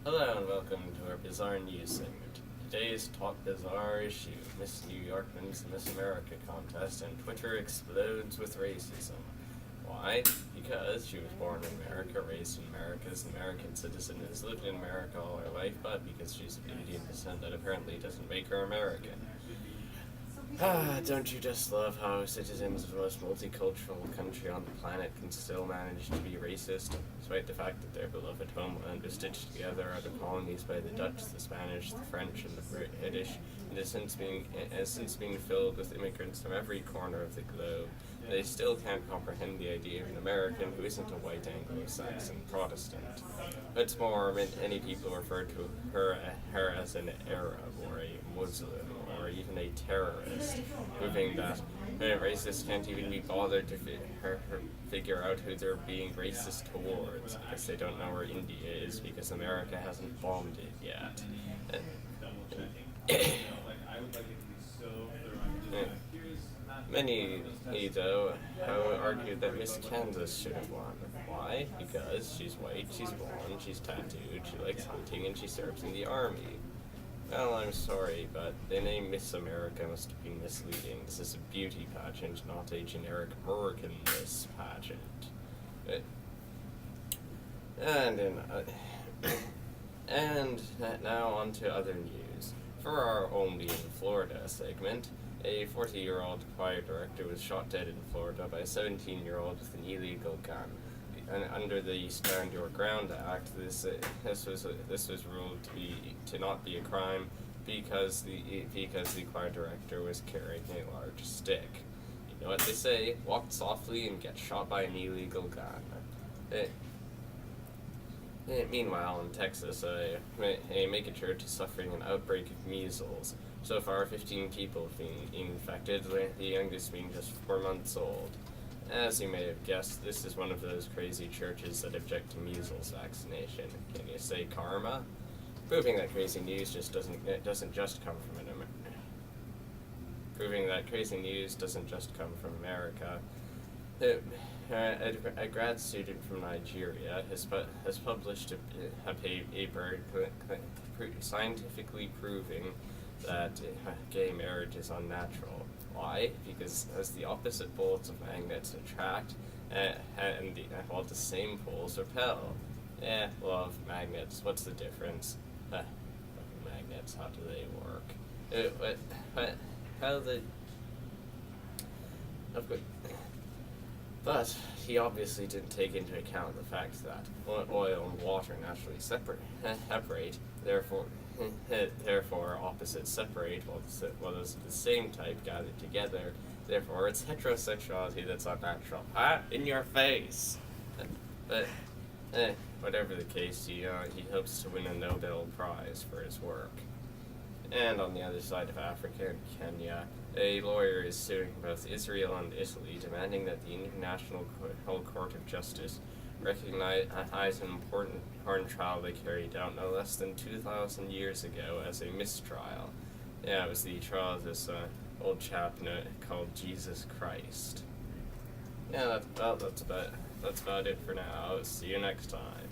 Hello and welcome to our bizarre news segment. Today's top bizarre issue: Miss New York wins the Miss America contest and Twitter explodes with racism. Why? Because she was born in America, raised in America, is an American citizen, has lived in America all her life, but because she's of Indian descent, that apparently doesn't make her American. Don't you just love how citizens of the most multicultural country on the planet can still manage to be racist, despite the fact that their beloved homeland was stitched together out of colonies by the Dutch, the Spanish, the French, and the British, and has since been filled with immigrants from every corner of the globe. They still can't comprehend the idea of an American who isn't a white Anglo-Saxon Protestant. What's more, many people refer to her as an Arab or a Muslim or even a terrorist, proving that racists can't even be bothered to figure out who they're being racist towards because they don't know where India is because America hasn't bombed it yet. Many, though, have argued that Miss Kansas should have won. Why? Because she's white, she's blonde, she's tattooed, she likes hunting, and she serves in the army. Well, I'm sorry, but the name Miss America must have been misleading. This is a beauty pageant, not a generic American Miss pageant. And now on to other news. For our Only in Florida segment, a 40-year-old choir director was shot dead in Florida by a 17-year-old with an illegal gun. And under the Stand Your Ground Act, this was ruled to not be a crime because the choir director was carrying a large stick. You know what they say? Walk softly and get shot by an illegal gun. Meanwhile, in Texas, a megachurch is suffering an outbreak of measles. So far, 15 people have been infected, the youngest being just 4 months old. As you may have guessed, this is one of those crazy churches that object to measles vaccination. Can you say karma? Proving that crazy news doesn't just come from America. A grad student from Nigeria has published a paper scientifically proving that gay marriage is unnatural. Why? Because as the opposite poles of magnets attract, while the same poles repel. Love magnets. What's the difference? Magnets. How do they work? How they? But he obviously didn't take into account the fact that oil and water naturally separate. Therefore, opposites separate while those of the same type gather together. Therefore, it's heterosexuality that's unnatural. In your face! But, whatever the case, he hopes to win a Nobel Prize for his work. And on the other side of Africa, in Kenya, a lawyer is suing both Israel and Italy, demanding that the International Court of Justice recognize an important trial they carried out no less than 2,000 years ago as a mistrial. Yeah, it was the trial of this old chap called Jesus Christ. Yeah, that's about it for now. See you next time.